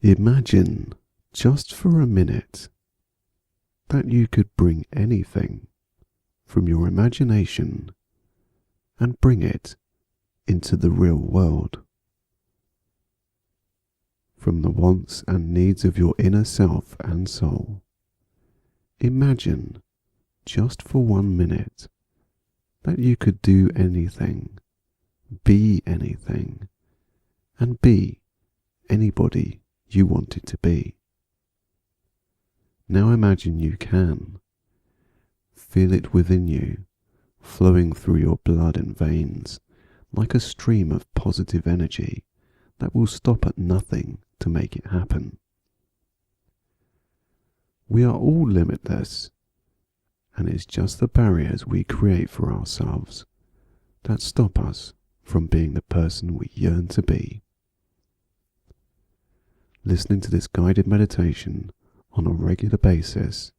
Imagine, just for a minute, that you could bring anything from your imagination and bring it into the real world. From the wants and needs of your inner self and soul, imagine, just for 1 minute, that you could do anything, be anything, and be anybody you wanted to be. Now imagine you can. Feel it within you, flowing through your blood and veins like a stream of positive energy that will stop at nothing to make it happen. We are all limitless, and it's just the barriers we create for ourselves that stop us from being the person we yearn to be. Listening to this guided meditation on a regular basis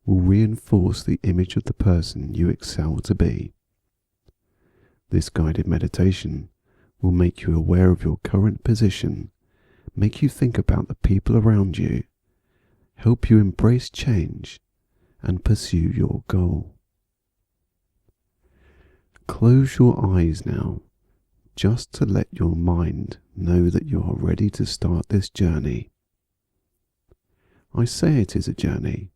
will reinforce the image of the person you excel to be. This guided meditation will make you aware of your current position, make you think about the people around you, help you embrace change, and pursue your goal. Close your eyes now, just to let your mind know that you are ready to start this journey. I say it is a journey,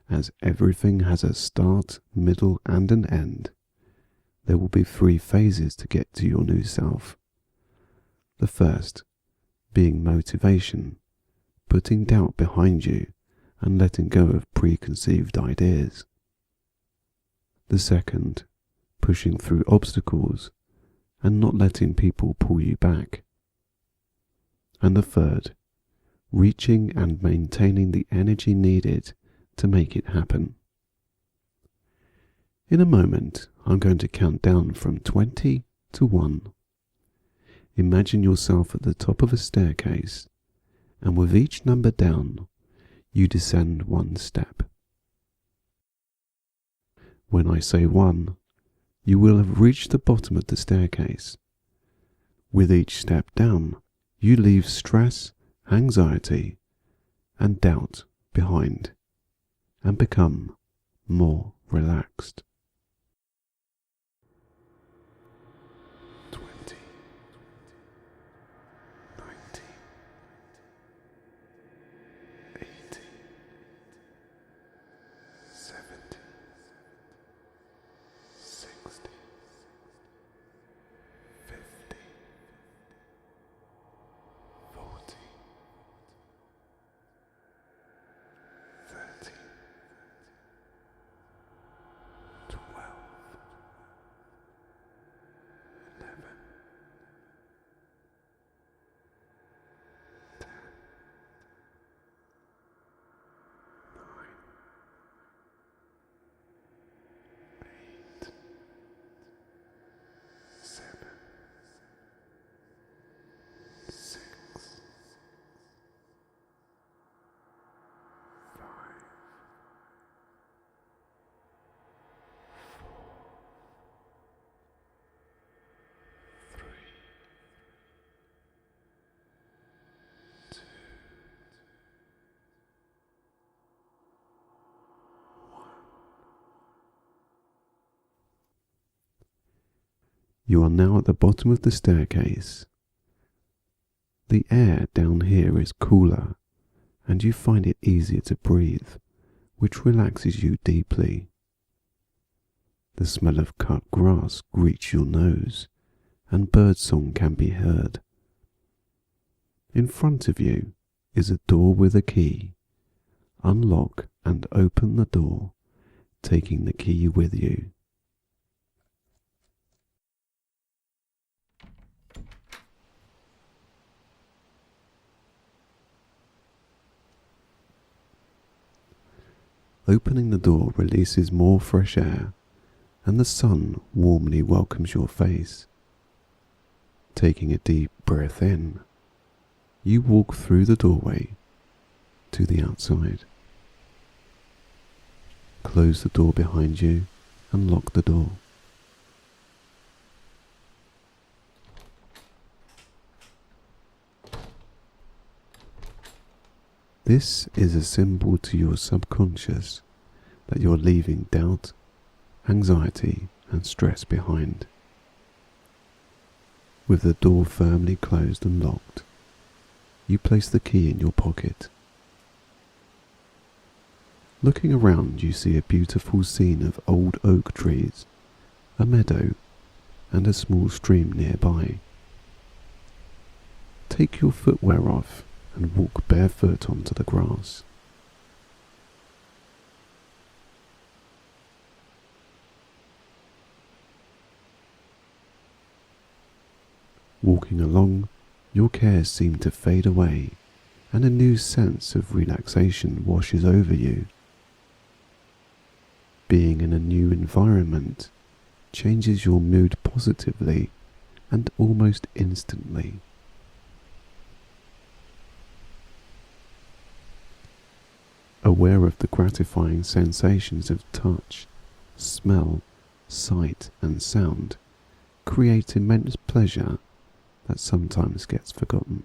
as everything has a start, middle, and an end. There will be 3 phases to get to your new self. The first being motivation, putting doubt behind you and letting go of preconceived ideas. The second, pushing through obstacles and not letting people pull you back. And the third, reaching and maintaining the energy needed to make it happen. In a moment, I'm going to count down from 20 to 1. Imagine yourself at the top of a staircase, and with each number down, you descend 1 step. When I say 1, you will have reached the bottom of the staircase. With each step down, you leave stress, anxiety, and doubt behind, and become more relaxed. 20, 19, 18, 17, 60, 50, 40, 30, 12, 11, 10, 9, 8, 7, 6, 5, 3, 2, 1. You are now at the bottom of the staircase. The air down here is cooler, and you find it easier to breathe, which relaxes you deeply. The smell of cut grass greets your nose, and birdsong can be heard. In front of you is a door with a key. Unlock and open the door, taking the key with you. Opening the door releases more fresh air, and the sun warmly welcomes your face. Taking a deep breath in, you walk through the doorway to the outside. Close the door behind you and lock the door. This is a symbol to your subconscious that you're leaving doubt, anxiety and stress behind. With the door firmly closed and locked, you place the key in your pocket. Looking around, you see a beautiful scene of old oak trees, a meadow, and a small stream nearby. Take your footwear off and walk barefoot onto the grass. Walking along, your cares seem to fade away, and a new sense of relaxation washes over you. Being in a new environment changes your mood positively and almost instantly. Aware of the gratifying sensations of touch, smell, sight and sound create immense pleasure that sometimes gets forgotten.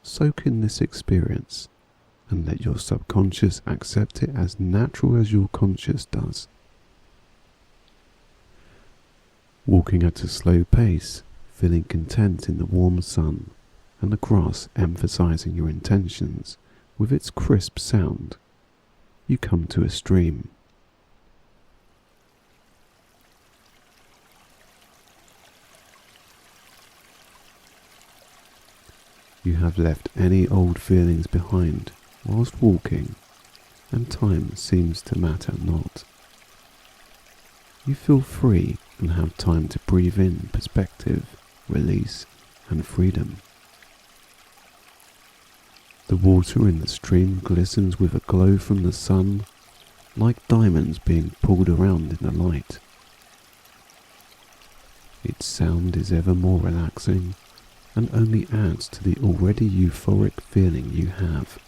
Soak in this experience and let your subconscious accept it as natural as your conscious does. Walking at a slow pace, feeling content in the warm sun and the grass emphasizing your intentions with its crisp sound, you come to a stream. You have left any old feelings behind whilst walking, and time seems to matter not. You feel free and have time to breathe in perspective, release, and freedom. The water in the stream glistens with a glow from the sun, like diamonds being pulled around in the light. Its sound is ever more relaxing and only adds to the already euphoric feeling you have.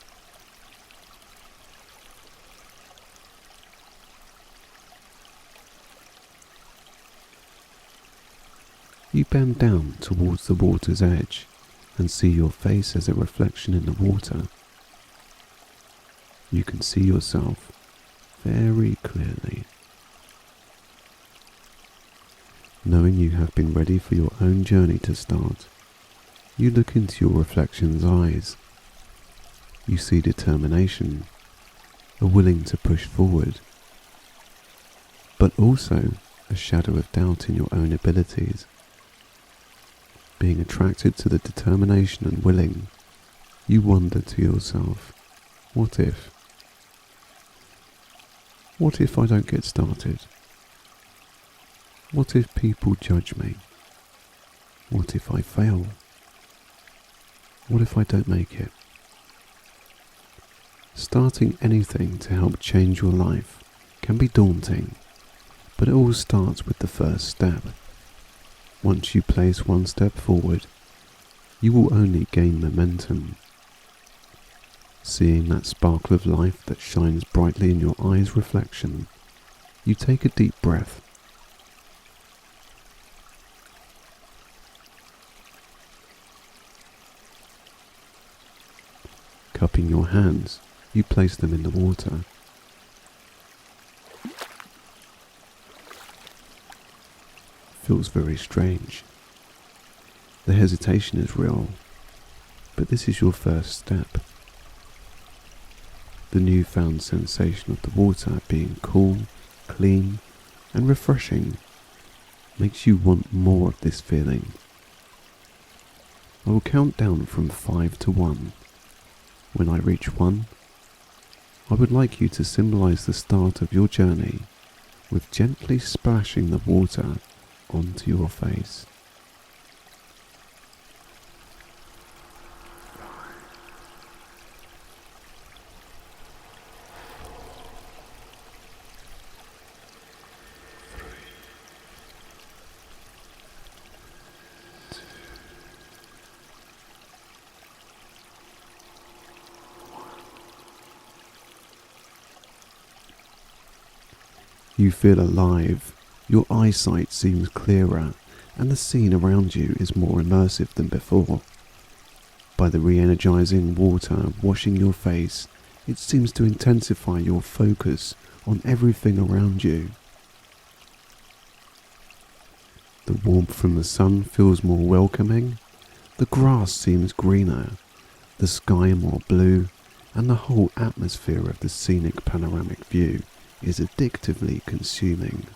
You bend down towards the water's edge and see your face as a reflection in the water. You can see yourself very clearly. Knowing you have been ready for your own journey to start, you look into your reflection's eyes. You see determination, a willing to push forward, but also a shadow of doubt in your own abilities. Being attracted to the determination and willing, you wonder to yourself, what if? What if I don't get started? What if people judge me? What if I fail? What if I don't make it? Starting anything to help change your life can be daunting, but it all starts with the first step. Once you place one step forward, you will only gain momentum. Seeing that sparkle of life that shines brightly in your eye's reflection, you take a deep breath. Cupping your hands, you place them in the water. Feels very strange. The hesitation is real, but this is your first step. The newfound sensation of the water being cool, clean, and refreshing makes you want more of this feeling. I will count down from 5 to 1. When I reach 1, I would like you to symbolize the start of your journey with gently splashing the water onto your face. 5, 4, 3, 2, 1. You feel alive. Your eyesight seems clearer, and the scene around you is more immersive than before. By the re-energizing water washing your face, it seems to intensify your focus on everything around you. The warmth from the sun feels more welcoming, the grass seems greener, the sky more blue, and the whole atmosphere of the scenic panoramic view is addictively consuming.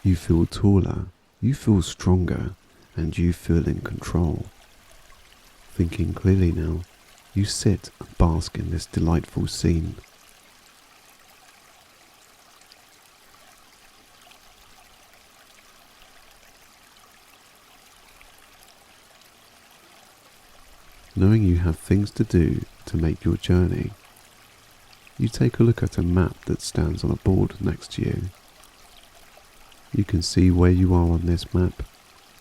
You feel taller, you feel stronger, and you feel in control. Thinking clearly now, you sit and bask in this delightful scene. Knowing you have things to do to make your journey, you take a look at a map that stands on a board next to you. You can see where you are on this map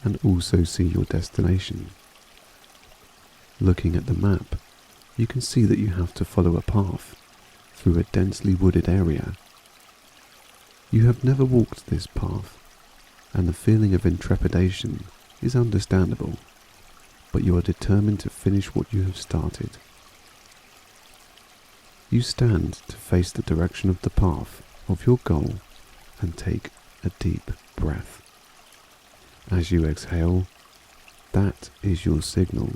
and also see your destination. Looking at the map, you can see that you have to follow a path through a densely wooded area. You have never walked this path, and the feeling of intrepidation is understandable, but you are determined to finish what you have started. You stand to face the direction of the path of your goal and take a deep breath. As you exhale, that is your signal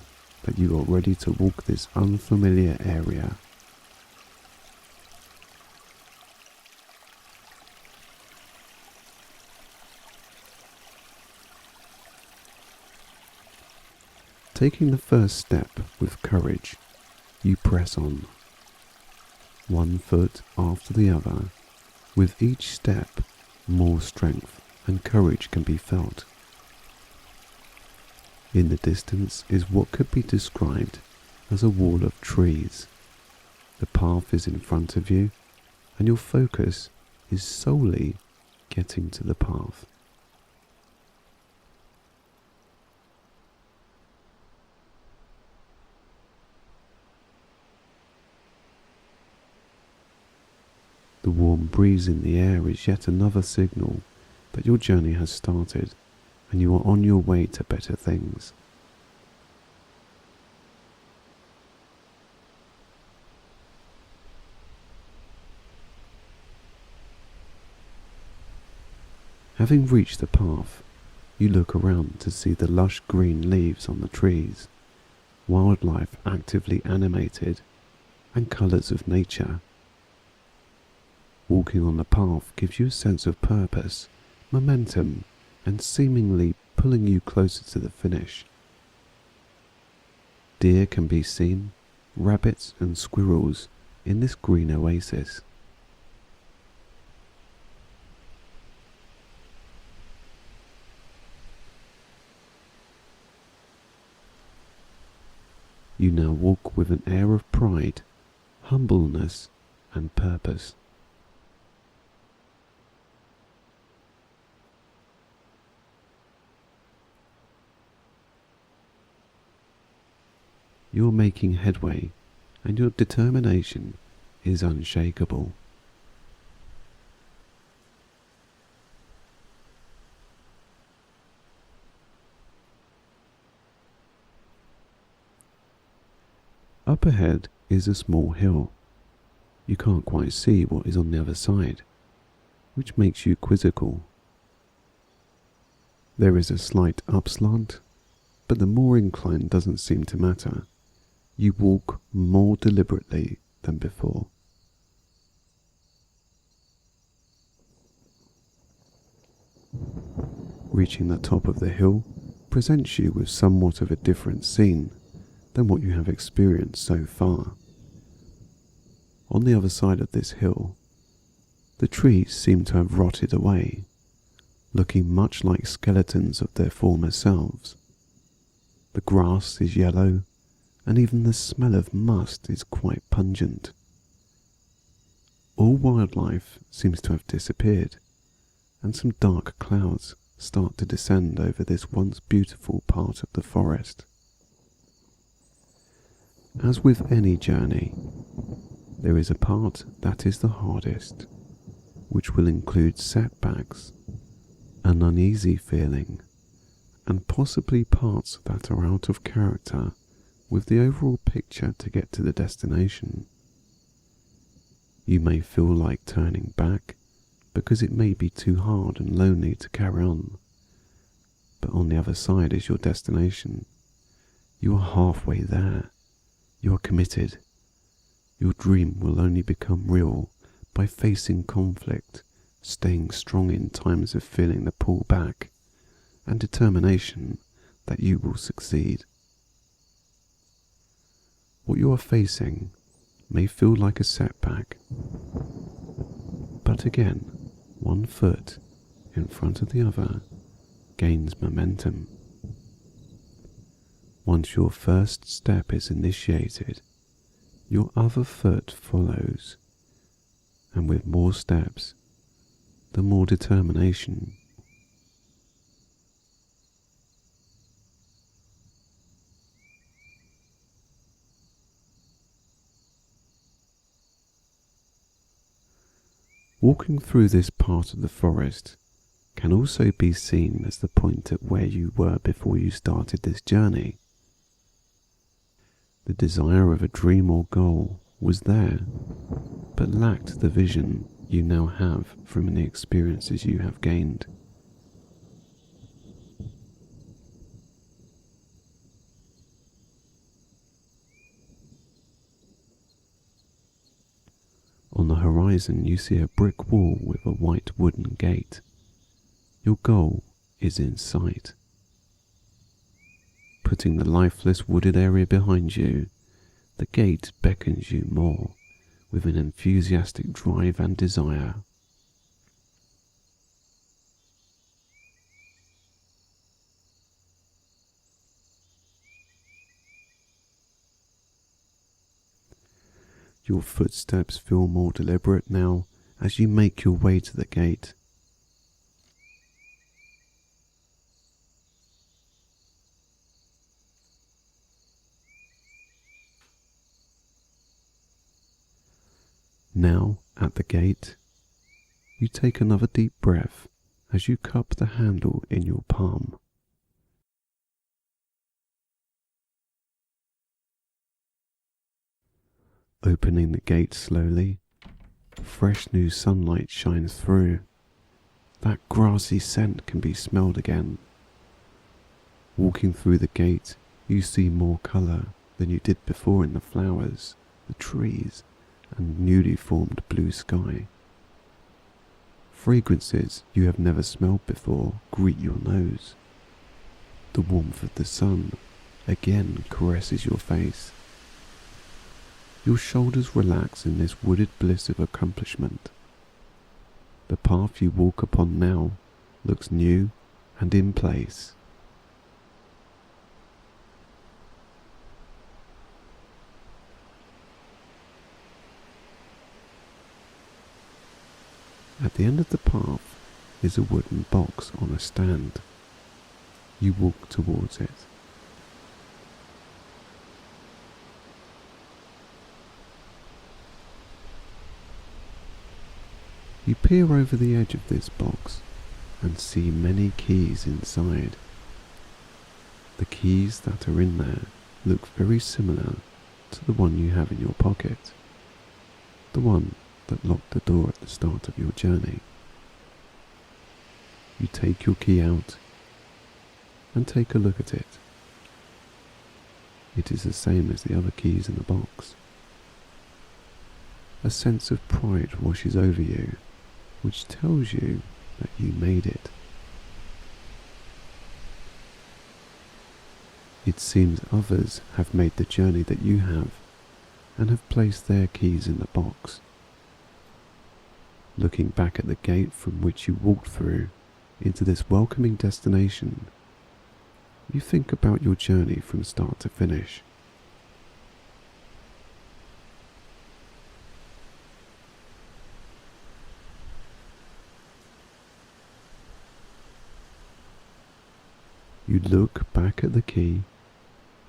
that you are ready to walk this unfamiliar area. Taking the first step with courage, you press on, one foot after the other. With each step, more strength and courage can be felt. In the distance is what could be described as a wall of trees. The path is in front of you, and your focus is solely getting to the path. The warm breeze in the air is yet another signal that your journey has started and you are on your way to better things. Having reached the path, you look around to see the lush green leaves on the trees, wildlife actively animated, and colours of nature. Walking on the path gives you a sense of purpose, momentum, and seemingly pulling you closer to the finish. Deer can be seen, rabbits and squirrels in this green oasis. You now walk with an air of pride, humbleness, and purpose. You're making headway, and your determination is unshakable. Up ahead is a small hill. You can't quite see what is on the other side, which makes you quizzical. There is a slight upslant, but the more incline doesn't seem to matter. You walk more deliberately than before. Reaching the top of the hill presents you with somewhat of a different scene than what you have experienced so far. On the other side of this hill, the trees seem to have rotted away, looking much like skeletons of their former selves. The grass is yellow, and even the smell of must is quite pungent. All wildlife seems to have disappeared, and some dark clouds start to descend over this once beautiful part of the forest. As with any journey, there is a part that is the hardest, which will include setbacks, an uneasy feeling, and possibly parts that are out of character with the overall picture to get to the destination. You may feel like turning back because it may be too hard and lonely to carry on, but on the other side is your destination. You are halfway there. You are committed. Your dream will only become real by facing conflict, staying strong in times of feeling the pull back, and determination that you will succeed. What you are facing may feel like a setback, but again, one foot in front of the other gains momentum. Once your first step is initiated, your other foot follows, and with more steps, the more determination. Walking through this part of the forest can also be seen as the point at where you were before you started this journey. The desire of a dream or goal was there, but lacked the vision you now have from the experiences you have gained. On the horizon you see a brick wall with a white wooden gate. Your goal is in sight. Putting the lifeless wooded area behind you, the gate beckons you more with an enthusiastic drive and desire. Your footsteps feel more deliberate now as you make your way to the gate. Now, at the gate, you take another deep breath as you cup the handle in your palm. Opening the gate slowly, fresh new sunlight shines through. That grassy scent can be smelled again. Walking through the gate, you see more colour than you did before in the flowers, the trees, and newly formed blue sky. Fragrances you have never smelled before greet your nose. The warmth of the sun again caresses your face. Your shoulders relax in this wooded bliss of accomplishment. The path you walk upon now looks new and in place. At the end of the path is a wooden box on a stand. You walk towards it. You peer over the edge of this box and see many keys inside. The keys that are in there look very similar to the one you have in your pocket, the one that locked the door at the start of your journey. You take your key out and take a look at it. It is the same as the other keys in the box. A sense of pride washes over you, which tells you that you made it. It seems others have made the journey that you have and have placed their keys in the box. Looking back at the gate from which you walked through into this welcoming destination, you think about your journey from start to finish. You look back at the key,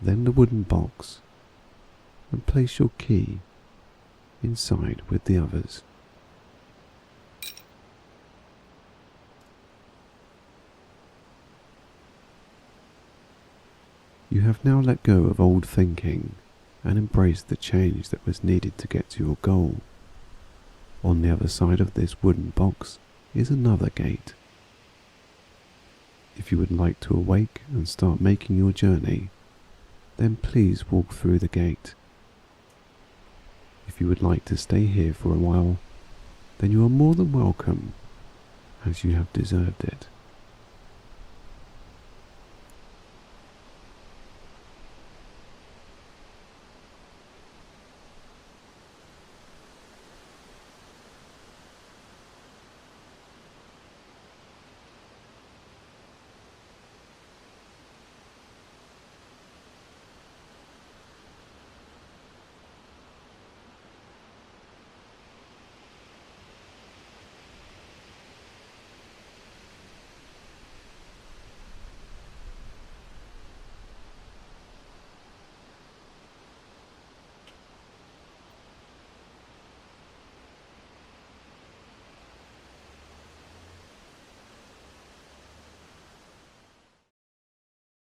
then the wooden box, and place your key inside with the others. You You have now let go of old thinking and embraced the change that was needed to get to your goal. On the other side of this wooden box is another gate. If you would like to awake and start making your journey, then please walk through the gate. If you would like to stay here for a while, then you are more than welcome, as you have deserved it.